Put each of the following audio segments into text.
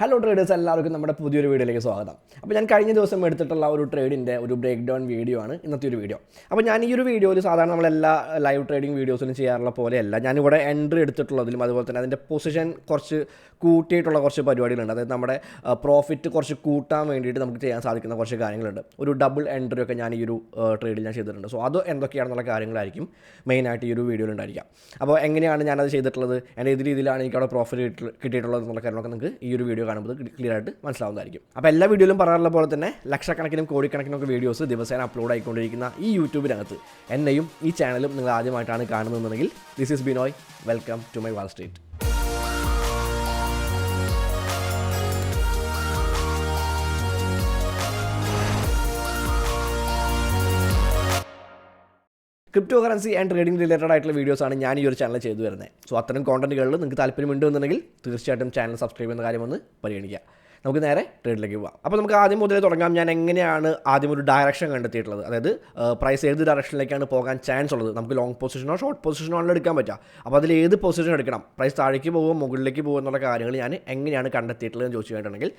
Hello traders, എല്ലാവർക്കും നമ്മുടെ പുതിയൊരു വീഡിയോയിലേക്ക് സ്വാഗതം. അപ്പോൾ ഞാൻ കഴിഞ്ഞ ദിവസം എടുത്തിട്ടുള്ള ഒരു ട്രേഡിൻ്റെ ഒരു ബ്രേക്ക് ഡൗൺ വീഡിയോ ആണ് ഇന്നത്തെ ഒരു വീഡിയോ. അപ്പോൾ ഞാൻ ഈ ഒരു വീഡിയോയിൽ സാധാരണ നമ്മളെല്ലാ ലൈവ് ട്രേഡിംഗ് വീഡിയോസിലും ചെയ്യാറുള്ള പോലെയല്ല, ഞാനിവിടെ എൻട്രി എടുത്തിട്ടുള്ളതിലും അതുപോലെ തന്നെ അതിൻ്റെ പൊസിഷൻ കുറച്ച് കൂട്ടിയിട്ടുള്ള കുറച്ച് പരിപാടികളുണ്ട്. അതായത് നമ്മുടെ പ്രോഫിറ്റ് കുറച്ച് കൂട്ടാൻ വേണ്ടിയിട്ട് നമുക്ക് ചെയ്യാൻ സാധിക്കുന്ന കുറച്ച് കാര്യങ്ങളുണ്ട്. ഒരു ഡബിൾ എൻട്രി ഒക്കെ ഞാൻ ഈ ഒരു ട്രേഡിൽ ഞാൻ ചെയ്തിട്ടുണ്ട്. സോ അത് എന്തൊക്കെയാണെന്നുള്ള കാര്യങ്ങളായിരിക്കും മെയിനായിട്ട് ഈ ഒരു വീഡിയോയിൽ ഉണ്ടായിരിക്കാം. അപ്പോൾ എങ്ങനെയാണ് ഞാനത് ചെയ്തിട്ടുള്ളത്, എൻ്റെ ഏത് രീതിയിലാണ് എനിക്ക് അവിടെ പ്രോഫിറ്റ് കിട്ടിയിട്ടുള്ളത് എന്നുള്ള കാര്യങ്ങളൊക്കെ നിങ്ങൾക്ക് ഈ ഒരു വീഡിയോ കാണുമ്പോൾ ക്ലിയർ ആയിട്ട് മനസ്സിലാവുന്നതായിരിക്കും. അപ്പോൾ എല്ലാ വീഡിയോയിലും പറയാറുള്ള പോലെ തന്നെ ലക്ഷക്കണക്കിനും കോടിക്കണക്കിനും ഒക്കെ വീഡിയോസ് ദിവസേന അപ്ലോഡ് ആയിക്കൊണ്ടിരിക്കുന്ന ഈ യൂട്യൂബിനകത്ത് എന്നെയും ഈ ചാനലും നിങ്ങൾ ആദ്യമായിട്ടാണ് കാണുന്നതെന്നുണ്ടെങ്കിൽ this is Binoy, welcome to my Wall Street. Crypto currency and trading related ആയിട്ടുള്ള വീഡിയോസാണ് ഞാൻ ഈ ഒരു ചാനൽ ചെയ്തു വരുന്നത്. സോ അത്തരം കോണ്ടന്റുകളിൽ നിങ്ങൾക്ക് താല്പര്യമുണ്ട് എന്നുണ്ടെങ്കിൽ തീർച്ചയായിട്ടും ചാനൽ സബ്സ്ക്രൈബ് ചെയ്യുന്ന കാര്യമൊന്ന് പരിഗണിക്കുക. നമുക്ക് നേരെ ട്രേഡിലേക്ക് പോകാം. അപ്പോൾ നമുക്ക് ആദ്യം മുതലേ തുടങ്ങാം. ഞാൻ എങ്ങനെയാണ് ആദ്യം ഒരു ഡയറക്ഷൻ കണ്ടെത്തിയിട്ടുള്ളത്, അതായത് പ്രൈസ് ഏത് ഡയറക്ഷനിലേക്കാണ് പോകാൻ ചാൻസ് ഉള്ളത്. നമുക്ക് ലോങ് പൊസിഷനോ ഷോർട്ട് പൊസിഷനോ ആണല്ലോ എടുക്കാൻ പറ്റുക. അപ്പോൾ അതിൽ ഏത് പൊസിഷൻ എടുക്കണം, പ്രൈസ് താഴേക്ക് പോകുമോ മുകളിലേക്ക് പോകുമോ എന്നുള്ള കാര്യങ്ങൾ ഞാൻ എങ്ങനെയാണ് കണ്ടെത്തിയിട്ടുള്ളത് എന്ന് ചോദിച്ചു കഴിഞ്ഞിട്ടുണ്ടെങ്കിൽ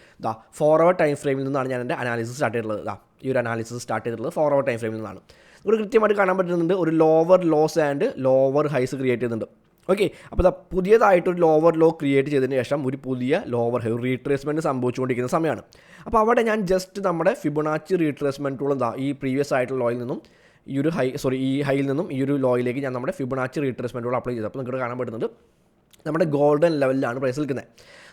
ഫോർവേഡ് ടൈം ഫ്രെയിമിൽ നിന്നാണ് ഞാൻ എൻ്റെ അനാലിസിസ് സ്റ്റാർട്ട് ചെയ്തിട്ടുള്ളത്. ഈ ഒരു അനാലിസിസ് സ്റ്റാർട്ട് ചെയ്തിട്ടുള്ളത് ഫോർവേഡ് ടൈം ഫ്രെയിമിൽ നിന്നാണ്. ഇവിടെ കൃത്യമായിട്ട് കാണാൻ പറ്റുന്നുണ്ട് ഒരു lower lows and lower highs create ചെയ്യുന്നുണ്ട്. ഓക്കെ, അപ്പോൾ പുതിയതായിട്ടൊരു ലോവർ ലോ ക്രിയേറ്റ് ചെയ്തതിന് ശേഷം ഒരു പുതിയ ലോവർ ഹൈ റീട്രേസ്മെൻറ്റ് സംഭവിച്ചുകൊണ്ടിരിക്കുന്ന സമയമാണ്. അപ്പോൾ അവിടെ ഞാൻ ജസ്റ്റ് നമ്മുടെ ഫിബൊനാച്ചി റീട്രേസ്മെൻറ്റ് ടൂൾ ഈ പ്രീവിയസ് ആയിട്ടുള്ള ലോയിൽ നിന്നും ഈ ഹൈയിൽ നിന്നും ഈ ഒരു ലോയിലേക്ക് ഞാൻ നമ്മുടെ ഫിബൊനാച്ചി റീട്രേസ്മെൻറ്റ് ടൂൾ അപ്ലൈ ചെയ്തു. അപ്പോൾ നിങ്ങൾക്ക് കാണാൻ പറ്റുന്നത് നമ്മുടെ ഗോൾഡൻ ലെവലിലാണ് പ്രൈസ് നിൽക്കുന്നത്.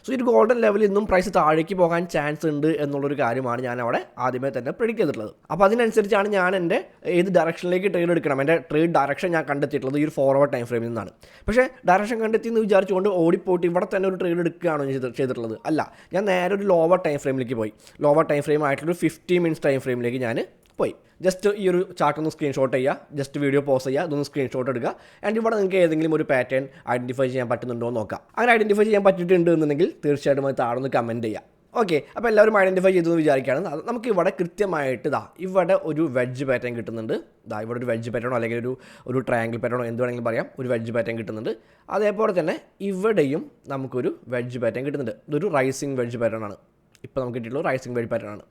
സോ ഈ ഒരു ഗോൾഡൻ ലെവലിൽ നിന്നും പ്രൈസ് താഴേക്ക് പോകാൻ ചാൻസ് ഉണ്ട് എന്നുള്ളൊരു കാര്യമാണ് ഞാൻ അവിടെ ആദ്യമേ തന്നെ പ്രെഡിക്റ്റ് ചെയ്തിട്ടുള്ളത്. അപ്പോൾ അതിനനുസരിച്ചാണ് ഞാൻ എൻ്റെ ഏത് ഡയറക്ഷനിലേക്ക് ട്രേഡ് എടുക്കണം, എൻ്റെ ട്രേഡ് ഡയറക്ഷൻ ഞാൻ കണ്ടെത്തിയിട്ടുള്ളത് ഈ ഒരു ഫോർവേഡ് ടൈം ഫ്രെയിമിൽ നിന്നാണ്. പക്ഷേ ഡയറക്ഷൻ കണ്ടെത്തി എന്ന് വിചാരിച്ചുകൊണ്ട് ഓടിപ്പോയിട്ട് ഇവിടെ തന്നെ ഒരു ട്രേഡ് എടുക്കുകയാണോ ചെയ്തിട്ടുള്ളത്? അല്ല, ഞാൻ നേരെ ഒരു ലോവർ ടൈം ഫ്രെയിമിലേക്ക് പോയി. ലോവർ ടൈം ഫ്രെയിം ആയിട്ടുള്ളൊരു 50 മിനിറ്റ്സ് ടൈം ഫ്രെയിമിലേക്ക് ഞാൻ പോയി. ജസ്റ്റ് ഈ ഒരു ചാർട്ട് ഒന്ന് സ്ക്രീൻഷോട്ട് ചെയ്യുക, ജസ്റ്റ് വീഡിയോ പോസ് ചെയ്യുക, ഇതൊന്ന് സ്ക്രീൻഷോട്ട് എടുക്കുക. ആൻഡ് ഇവിടെ നിങ്ങൾക്ക് ഏതെങ്കിലും ഒരു പാറ്റേൺ ഐഡൻറ്റിഫൈ ചെയ്യാൻ പറ്റുന്നുണ്ടോ എന്ന് നോക്കാം. അങ്ങനെ ഐഡൻറ്റിഫൈ ചെയ്യാൻ പറ്റിയിട്ടുണ്ട് എന്നുണ്ടെങ്കിൽ തീർച്ചയായിട്ടും അത് താഴെ ഒന്ന് കമൻറ്റ് ചെയ്യുക. ഓക്കെ, അപ്പോൾ എല്ലാവരും ഐഡൻറ്റിഫൈ ചെയ്തെന്ന് വിചാരിക്കുകയാണ്. നമുക്ക് ഇവിടെ കൃത്യമായിട്ട് ഇവിടെ ഒരു വെഡ്ജ് പാറ്റേൺ കിട്ടുന്നുണ്ട്. ഇവിടെ ഒരു വെഡ്ജ് പാറ്റേണോ അല്ലെങ്കിൽ ഒരു ട്രയാങ്കിൾ പാറ്റേണോ എന്ത് വേണമെങ്കിലും പറയാം, ഒരു വെഡ്ജ് പാറ്റേൺ കിട്ടുന്നുണ്ട്. അതേപോലെ തന്നെ ഇവിടെയും നമുക്കൊരു വെഡ്ജ് പാറ്റേൺ കിട്ടുന്നുണ്ട്. ഇതൊരു റൈസിങ് വെഡ്ജ് പാറ്റേൺ ആണ്. ഇപ്പോൾ നമുക്ക് കിട്ടിയിട്ടുള്ള റൈസിങ് വെഡ്ജ് പാറ്റേൺ ആണ്.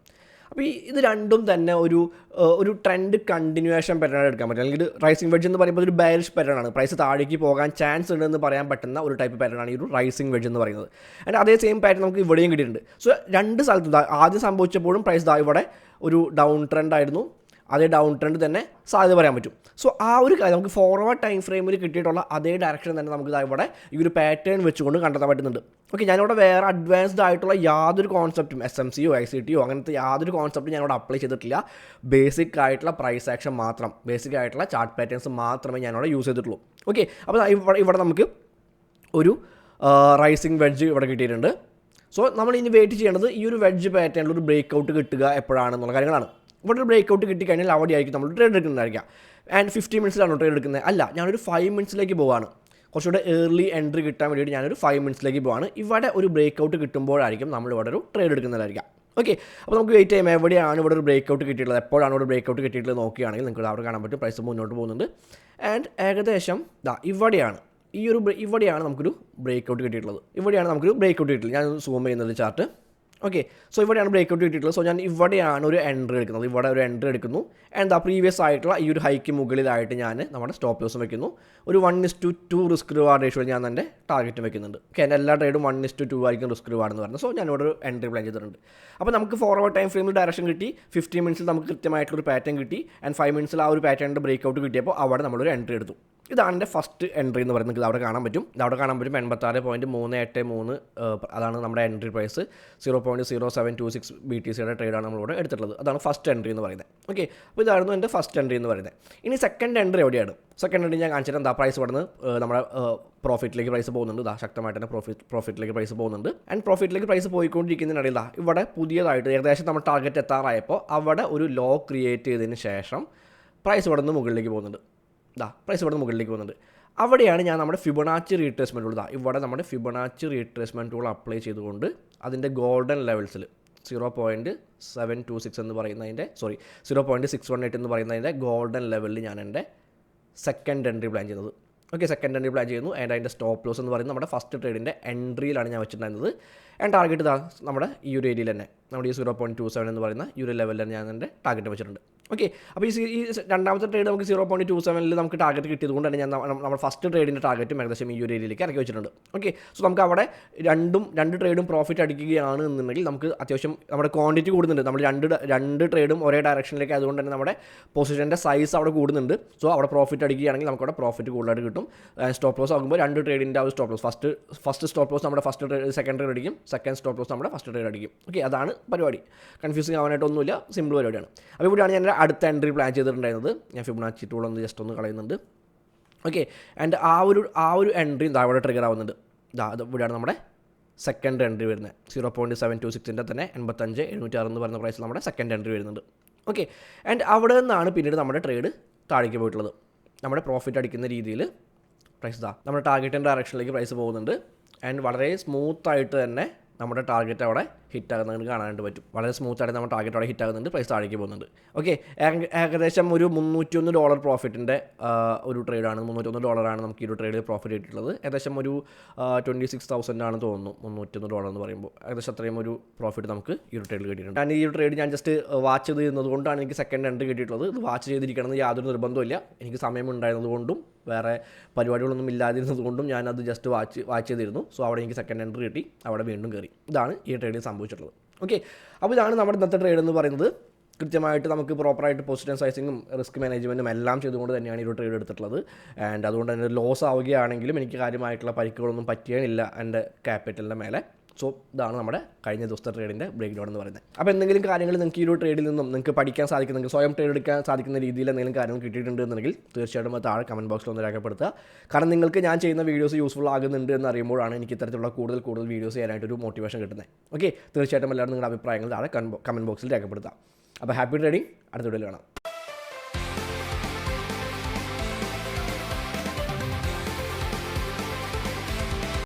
അപ്പോൾ ഇത് രണ്ടും തന്നെ ഒരു ട്രെൻഡ് കണ്ടിന്യൂവേഷൻ പാറ്റേൺ എടുക്കാൻ പറ്റും. അല്ലെങ്കിൽ റൈസിംഗ് വെഡ്ജ് എന്ന് പറയുമ്പോൾ ഒരു ബെയറിഷ് പാറ്റേൺ ആണ്. പ്രൈസ് താഴേക്ക് പോകാൻ ചാൻസ് ഉണ്ടെന്ന് പറയാൻ പറ്റുന്ന ഒരു ടൈപ്പ് പാറ്റേൺ ആണ് ഈ ഒരു റൈസിംഗ് വെഡ്ജ് എന്ന് പറയുന്നത്. ആൻഡ് അതേ സെയിം പാറ്റേൺ നമുക്ക് ഇവിടെയും കിട്ടിയിട്ടുണ്ട്. സോ രണ്ട് സ്ഥലത്തും ആദ്യം സംഭവിച്ചപ്പോഴും പ്രൈസ് ഇവിടെ ഒരു ഡൗൺ ട്രെൻഡ് ആയിരുന്നു. അതേ ഡൗൺ ട്രെൻഡ് തന്നെ സാധ്യത പറയാൻ പറ്റും. സോ ആ ഒരു കാര്യം നമുക്ക് ഫോർവേഡ് ടൈം ഫ്രെയിമിൽ കിട്ടിയിട്ടുള്ള അതേ ഡയറക്ഷൻ തന്നെ നമുക്ക് ഇവിടെ ഈ ഒരു പാറ്റേൺ വെച്ചുകൊണ്ട് കണ്ടെത്താൻ പറ്റുന്നുണ്ട്. ഓക്കെ, ഞാനിവിടെ വേറെ അഡ്വാൻസ്ഡ് ആയിട്ടുള്ള യാതൊരു കോൺസെപ്റ്റും SMCയോ ICTയോ അങ്ങനത്തെ യാതൊരു കോൺസെപ്റ്റും ഞാനിവിടെ അപ്ലൈ ചെയ്തിട്ടില്ല. ബേസിക് ആയിട്ടുള്ള പ്രൈസ് ആക്ഷൻ മാത്രം, ബേസിക് ആയിട്ടുള്ള ചാർട്ട് പാറ്റേൺസ് മാത്രമേ ഞാനിവിടെ യൂസ് ചെയ്തിട്ടുള്ളൂ. ഓക്കെ, അപ്പോൾ ഇവിടെ നമുക്ക് ഒരു റൈസിംഗ് വെഡ്ജ് ഇവിടെ കിട്ടിയിട്ടുണ്ട്. സോ നമ്മൾ ഇനി വെയിറ്റ് ചെയ്യേണ്ടത് ഈ ഒരു വെഡ്ജ് പാറ്റേണിൽ ഒരു ബ്രേക്ക് ഔട്ട് കിട്ടുക എപ്പോഴാണെന്നുള്ള കാര്യങ്ങളാണ്. ഇവിടെ ഒരു ബ്രേക്ക് ഔട്ട് കിട്ടിക്കഴിഞ്ഞാൽ അവിടെയായിരിക്കും നമ്മൾ ട്രേഡ് എടുക്കുന്നതായിരിക്കാം. ആൻഡ് 50 മിനിറ്റ്സിലാണോ ട്രേഡ് എടുക്കുന്നത്? അല്ല, ഞാനൊരു 5 മിനിറ്റ്സിലേക്ക് പോവാണ്. കുറച്ചുകൂടെ ഏർലി എൻട്രി കിട്ടാൻ വേണ്ടിയിട്ട് ഞാനൊരു 5 മിനിറ്റ്സിലേക്ക് പോവാണ്. ഇവിടെ ഒരു ബ്രേക്ക് ഔട്ട് കിട്ടുമ്പോഴായിരിക്കും നമ്മളിവിടെ ഒരു ട്രേഡ് എടുക്കുന്നതായിരിക്കാം. ഓക്കെ, അപ്പോൾ നമുക്ക് വെയിറ്റ് ചെയ്യാം എവിടെയാണ് ഇവിടെ ഒരു ബ്രേക്ക് ഔട്ട് കിട്ടിയിട്ടുള്ളത്, എപ്പോഴാണ് ഇവിടെ ബ്രേക്ക് ഔട്ട് കിട്ടിയിട്ടുള്ളത് നോക്കുകയാണെങ്കിൽ നിങ്ങൾക്ക് അവിടെ കാണാൻ പറ്റും പ്രൈസ് മുന്നോട്ട് പോകുന്നുണ്ട്. ആൻഡ് ഏകദേശം ഇവിടെയാണ് നമുക്കൊരു ബ്രേക്ക് ഔട്ട് കിട്ടിയിട്ടുള്ളത്. ഞാൻ സൂം ചെയ്യുന്നത് ചാർട്ട്. ഓക്കെ, സോ ഇവിടെയാണ് ബ്രേക്ക് ഔട്ട് കിട്ടിയിട്ടുള്ളത്. സോ ഞാൻ ഇവിടെയാണ് ഒരു എൻട്രി എടുക്കുന്നത്. ഇവിടെ ഒരു എൻട്രി എടുക്കുന്നു. ആൻഡ് പ്രീവിയസ് ആയിട്ടുള്ള ഈ ഒരു ഹൈക്ക് മുകളിലായിട്ട് ഞാൻ നമ്മുടെ സ്റ്റോപ്പ് ലോസും വെക്കുന്നു. ഒരു 1:2 റിസ്ക് റിവാർഡ് റേഷ്യോയിൽ ഞാൻ എൻ്റെ ടാർഗറ്റും വെക്കുന്നുണ്ട്. ഓക്കെ, എൻ്റെ എല്ലാ ട്രേഡും 1:2 ആയിരിക്കും റിസ്ക് റിവാർഡ് എന്ന് പറയുന്നത്. സോ ഞാനിവിടെ ഒരു എൻട്രി പ്ലാൻ ചെയ്തിട്ടുണ്ട്. അപ്പോൾ നമുക്ക് ഫോർവേഡ് ടൈം ഫ്രെയിമിൽ ഡയറക്ഷൻ കിട്ടി. 50 മിനിറ്റ്സിൽ നമുക്ക് കൃത്യമായിട്ടുള്ളൊരു പാറ്റേൺ കിട്ടി. ആൻഡ് 5 മിനിറ്റ്സിൽ ആ ഒരു പാറ്റേണിൻ്റെ ബ്രേക്ക് ഔട്ട് കിട്ടിയപ്പോൾ അവിടെ നമ്മളൊരു എൻട്രി എടുത്തു. ഇതാണ് എൻ്റെ ഫസ്റ്റ് എൻട്രി എന്ന് പറയുന്നത്. അവിടെ കാണാൻ പറ്റും 86.383. അതാണ് നമ്മുടെ എൻട്രി പ്രൈസ്. 0.0726 BTCയുടെ ട്രേഡാണ് നമ്മളിവിടെ എടുത്തിട്ടുള്ളത്. അതാണ് ഫസ്റ്റ് എൻട്രി എന്ന് പറയുന്നത്. ഓക്കെ, അപ്പോൾ ഇതായിരുന്നു എൻ്റെ ഫസ്റ്റ് എൻട്രി എന്ന് പറയുന്നത്. ഇനി സെക്കൻഡ് എൻട്രി എവിടെയാണ്? സെക്കൻഡ് എൻട്രി ഞാൻ കാണിച്ചിട്ട് പ്രൈസ് ഇവിടെ നിന്ന് നമ്മുടെ പ്രോഫിറ്റിലേക്ക് പ്രൈസ് പോകുന്നുണ്ട്. ശക്തമായിട്ട് തന്നെ പ്രോഫിറ്റിലേക്ക് പ്രൈസ് പോകുന്നുണ്ട്. ആൻഡ് പ്രോഫിറ്റിലേക്ക് പ്രൈസ് പോയിക്കൊണ്ടിരിക്കുന്നതിനിടയിൽ ഇവിടെ പുതിയതായിട്ട് ഏകദേശം നമ്മൾ ടാർഗറ്റ് എത്താറായപ്പോൾ അവിടെ ഒരു ലോ ക്രിയേറ്റ് ചെയ്തതിന് ശേഷം പ്രൈസ് ഇവിടെ നിന്ന് മുകളിലേക്ക് പോകുന്നുണ്ട്. അവിടെയാണ് ഞാൻ നമ്മുടെ ഫിബൊനാച്ചി റീട്രേസ്മെൻറ്റ് ടൂൾ ഇവിടെ നമ്മുടെ ഫിബൊനാച്ചി റീട്രേസ്മെൻറ്റ് ടൂൾ അപ്ലൈ ചെയ്തുകൊണ്ട് അതിൻ്റെ ഗോൾഡൻ ലെവൽസിൽ 0.726 എന്ന് പറയുന്നതിൻ്റെ 0.618 എന്ന് പറയുന്നതിൻ്റെ ഗോൾഡൻ ലെവലിൽ ഞാൻ എൻ്റെ സെക്കൻഡ് എൻട്രി പ്ലാൻ ചെയ്യുന്നത്. ഓക്കെ, സെക്കൻഡ് എൻട്രി പ്ലാൻ ചെയ്യുന്നു. ആൻഡ് അതിൻ്റെ സ്റ്റോപ്പ് ലോസ് എന്ന് പറയുന്നത് നമ്മുടെ ഫസ്റ്റ് ട്രേഡിൻ്റെ എൻട്രിയിലാണ് ഞാൻ വെച്ചിട്ടുണ്ടായിരുന്നത്. ആൻഡ് ടാർഗറ്റ് ഇതാ നമ്മുടെ ഈ ഒരു ഏരിയയിൽ തന്നെ, നമ്മുടെ ഈ 0.27 എന്ന് പറയുന്ന ഈ ഒരു ലെവലിൽ തന്നെ ഞാൻ എൻ്റെ ടാർഗറ്റ് വെച്ചിട്ടുണ്ട്. ഓക്കെ, അപ്പോൾ ഈ രണ്ടാമത്തെ ട്രേഡ് നമുക്ക് 0.27 നമുക്ക് ടാർഗറ്റ് കിട്ടിയത് കൊണ്ട് തന്നെ ഞാൻ നമ്മുടെ ഫസ്റ്റ് ട്രേഡിൻ്റെ ടാർഗറ്റും ഏകദേശം ഈ ഒരു ഏരിയയിലേക്ക് ഇറക്കി വെച്ചിട്ടുണ്ട്. ഓക്കെ, സോ നമുക്ക് അവിടെ രണ്ട് ട്രേഡും പ്രോഫിറ്റ് അടിക്കുകയാണ് എന്നുണ്ടെങ്കിൽ നമുക്ക് അത്യാവശ്യം നമ്മുടെ ക്വാണ്ടിറ്റി കൂടുന്നുണ്ട്. നമ്മൾ രണ്ട് ട്രേഡും ഒരേ ഡയറക്ഷനിലേക്ക്, അതുകൊണ്ട് തന്നെ നമ്മുടെ പൊസിഷൻ്റെ സൈസ് അവിടെ കൂടുന്നുണ്ട്. സോ അവിടെ പ്രോഫിറ്റ് അടിക്കുകയാണെങ്കിൽ നമുക്ക് അവിടെ പ്രോഫിറ്റ് കൂടുതലായിട്ട് കിട്ടും. സ്റ്റോപ്പ് ലോസ് ആകുമ്പോൾ രണ്ട് ട്രേഡിൻ്റെ ആ ഒരു stop loss, first stop loss നമ്മുടെ സെക്കൻഡ് ട്രേഡ് അടിക്കും, സെക്കൻഡ് സ്റ്റോപ്പ് ലോസ് നമ്മുടെ ഫസ്റ്റ് ട്രേഡ് അടിക്കും. ഓക്കെ, അതാണ് പരിപാടി. കൺഫ്യൂസിങ് ആവാനായിട്ടൊന്നുമില്ല, സിമ്പിൾ പരിപാടിയാണ്. അപ്പോൾ ഇവിടെയാണ് ഞാൻ അടുത്ത എൻട്രി പ്ലാൻ ചെയ്തിട്ടുണ്ടായിരുന്നത്. ഞാൻ ഫിബൊനാച്ചി ടൂൾ ഒന്ന് ജസ്റ്റ് ഒന്ന് കളയുന്നുണ്ട്. ഓക്കെ, ആൻഡ് ആ ഒരു എൻട്രി ഇവിടെ ട്രിഗർ ആവുന്നുണ്ട്. ഇവിടെയാണ് നമ്മുടെ സെക്കൻഡ് എൻട്രി വരുന്നത്. 0.726 തന്നെ 85,706 എന്ന് പറയുന്ന പ്രൈസിൽ നമ്മുടെ സെക്കൻഡ് എൻട്രി വരുന്നുണ്ട്. ഓക്കെ, ആൻഡ് അവിടെ നിന്നാണ് പിന്നീട് നമ്മുടെ ട്രേഡ് താഴേക്ക് പോയിട്ടുള്ളത്. നമ്മുടെ പ്രോഫിറ്റ് അടിക്കുന്ന രീതിയിൽ പ്രൈസ് നമ്മുടെ ടാർഗറ്റിൻ്റെ ഡയറക്ഷനിലേക്ക് പ്രൈസ് പോകുന്നുണ്ട്. ആൻഡ് വളരെ സ്മൂത്തായിട്ട് തന്നെ നമ്മുടെ ടാർഗറ്റ് അവിടെ ഹിറ്റ് ആകുന്നത് കാണാനായിട്ട് പറ്റും. വളരെ സ്മൂത്തായിട്ട് നമ്മുടെ ടാർഗറ്റ് അവിടെ ഹിറ്റ് ആകുന്നുണ്ട്, പ്രൈസ് താഴേക്ക് പോകുന്നുണ്ട്. ഓക്കെ, ഏകദേശം ഒരു $301 പ്രോഫിറ്റിൻ്റെ ഒരു ട്രേഡാണ്. $301 നമുക്ക് ഈ ഒരു ട്രേഡ് പ്രോഫിറ്റ് കിട്ടിയിട്ടുള്ളത്. ഏകദേശം ഒരു 26,000 ആണെന്ന് തോന്നുന്നു. $301 എന്ന് പറയുമ്പോൾ ഏകദേശം അത്രയും ഒരു പ്രോഫിറ്റ് നമുക്ക് ഈ ഒരു ട്രേഡിൽ കിട്ടിയിട്ടുണ്ട്. ആൻഡ് ഈ ഒരു ട്രേഡ് ഞാൻ ജസ്റ്റ് വാച്ച് ചെയ്ത് ഇരുന്നത് കൊണ്ടാണ് എനിക്ക് സെക്കൻഡ് എൻട്രി കിട്ടിയിട്ടുള്ളത്. ഇത് വാച്ച് ചെയ്തിരിക്കണമെന്ന് യാതൊരു നിർബന്ധമില്ല. എനിക്ക് സമയം ഉണ്ടായിരുന്നത് കൊണ്ടും വേറെ പരിപാടികളൊന്നും ഇല്ലാതിരുന്നത് കൊണ്ടും ഞാനത് ജസ്റ്റ് വാച്ച് ചെയ്തിരുന്നു. സോ അവിടെ എനിക്ക് സെക്കൻഡ് എൻട്രി കിട്ടി, അവിടെ വീണ്ടും കയറി. ഇതാണ് ഈ ട്രേഡിൽ സംഭവിച്ചിട്ടുള്ളത്. ഓക്കെ, അപ്പോൾ ഇതാണ് നമ്മുടെ ഇന്നത്തെ ട്രേഡ് എന്ന് പറയുന്നത്. കൃത്യമായിട്ട് നമുക്ക് പ്രോപ്പറായിട്ട് പൊസിഷൻ സൈസിങ്ങും റിസ്ക് മാനേജ്മെൻറ്റും എല്ലാം ചെയ്തുകൊണ്ട് തന്നെയാണ് ഈ ഒരു ട്രേഡ് എടുത്തിട്ടുള്ളത്. ആൻഡ് അതുകൊണ്ട് തന്നെ ലോസ് ആവുകയാണെങ്കിലും എനിക്ക് കാര്യമായിട്ടുള്ള പരിക്കുകളൊന്നും പറ്റിയാനില്ല എൻ്റെ ക്യാപിറ്റലിൻ്റെ മേലെ. സോ ഇതാണ് നമ്മുടെ കഴിഞ്ഞ ദിവസത്തെ ട്രേഡിൻ്റെ ബ്രേക്ക് ഡൗൺ എന്ന് പറയുന്നത്. അപ്പോൾ എന്തെങ്കിലും കാര്യങ്ങൾ നിങ്ങൾക്ക് ഈ ഒരു ട്രേഡിൽ നിന്നും നിങ്ങൾക്ക് പഠിക്കാൻ സാധിക്കുന്നെങ്കിൽ, സ്വയം ട്രേഡ് എടുക്കാൻ സാധിക്കുന്ന രീതിയിൽ എന്തെങ്കിലും കാര്യങ്ങൾ കിട്ടിയിട്ടുണ്ടെന്നുണ്ടെങ്കിൽ തീർച്ചയായിട്ടും അത് താഴെ കമൻറ്റ് ബോക്സിൽ ഒന്ന് രേഖപ്പെടുത്തുക. കാരണം നിങ്ങൾക്ക് ഞാൻ ചെയ്യുന്ന വീഡിയോസ് യൂസ്ഫുൾ ആകുന്നുണ്ട് എന്ന് അറിയുമ്പോഴാണ് എനിക്ക് ഇത്തരത്തിലുള്ള കൂടുതൽ വീഡിയോസ് ചെയ്യാനായിട്ടൊരു മോട്ടിവേഷൻ കിട്ടുന്നത്. ഓക്കെ, തീർച്ചയായിട്ടും എല്ലാവരും നിങ്ങളുടെ അഭിപ്രായങ്ങൾ താഴെ കമൻറ്റ് ബോക്സിൽ രേഖപ്പെടുത്തുക. അപ്പോൾ ഹാപ്പി ട്രേഡിംഗ്, അടുത്ത വീഡിയോയിൽ കാണാം.